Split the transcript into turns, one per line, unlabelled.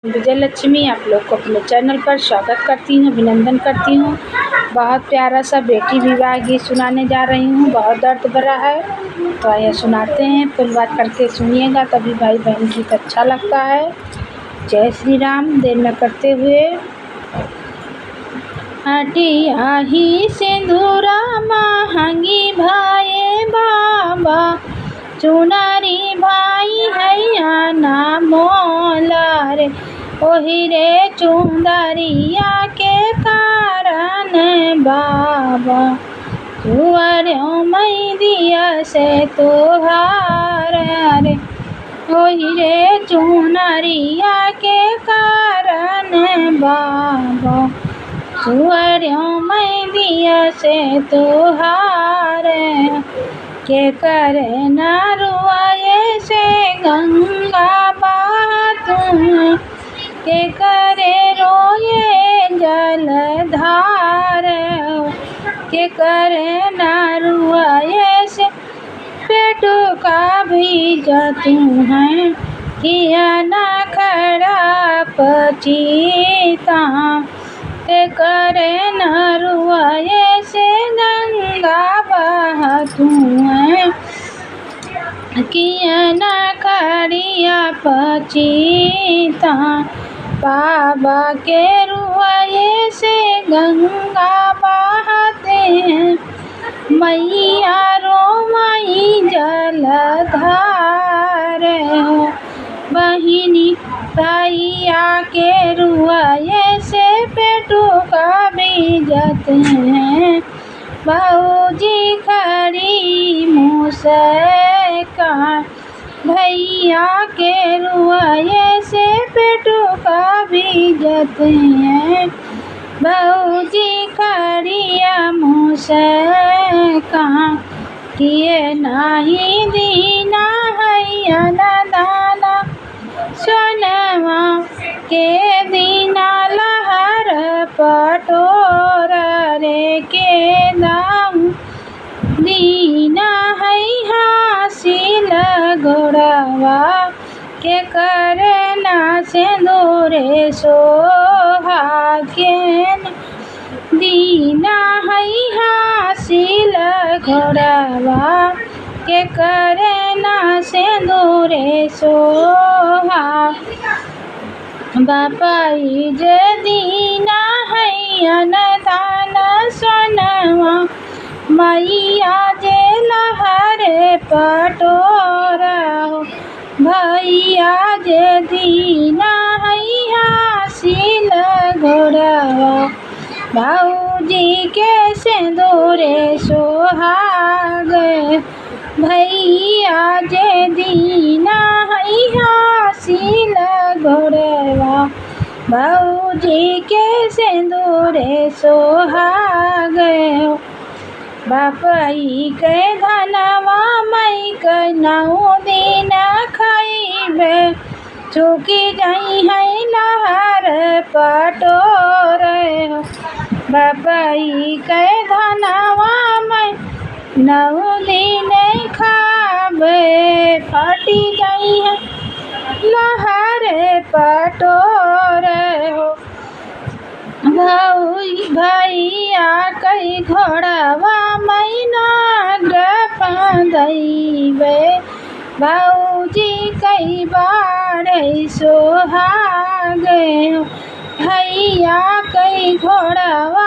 विजय लक्ष्मी आप लोग को अपने चैनल पर स्वागत करती हूँ, अभिनंदन करती हूँ। बहुत प्यारा सा बेटी विवाह गीत सुनाने जा रही हूँ। बहुत दर्द भरा है तो आइए सुनाते हैं। फुल बात करके सुनिएगा तभी भाई बहन गीत अच्छा लगता है। जय श्री राम। देर न करते हुए हटिया ही सिंदूरा महंगी भाई बाबा, चुनारी भाई हैया ना मोला रे, ओही रे चुंदरिया के कारण बाबा, जुआर्यों मई दिया से तोहार रे, ओही रे चुनरिया के कारण बाबा, जुआर्यों मई दिया से तोहार के करे ना रुआए से गंगा बातूं, के करे रोए जलधार, के करे ना रुआए से पेट का भी जतू है, किया ना खड़ा पचीता, के करे ना रुआए से गंगा बहतू है, किया ना खड़िया पचीता, बाबा के रुआए से गंगा बहते हैं, मैया रो मई जलधार हो, बहिनी भैया के रुआए से पेटू का बीजत हैं, बाबूजी खड़ी मुस्का, भैया के रुआए से पेटू का बीजत हैं, बाबूजी खड़िया मुस्का, किए नाही दीना हैया ना दाना, सोनवा के दीना लहर पटोरा रे, के दाम दीना है हासिल गोड़वा, के करे ना सिंदूरे सोहागेन, दीना है हासिल घोड़वा, के करे ना सिंदूरे सोहा, बापाई जे दीना हैया न दाना, सोनवा मैया जे लहरे पटोरा हो, भैया जे दीना हैया हासिल घोड़वा, भाऊजी के सिंदूरे सोहाग, भैया जे दीना हैया हासिल घोड़वा, भाऊजी के सिंदूरे सोहाग, बापई के धनवा मई के नौ दिन खइबे, चुकी जाई है लहर पटोरे हो, बापई के धनवा मई नौ दिन खाबे, फटी जाई है लहर पटोरे हो, भैया कई घोड़वा मई नागर फांदैबे, भाऊजी कई बार सोहागे, भैया कई घोड़वा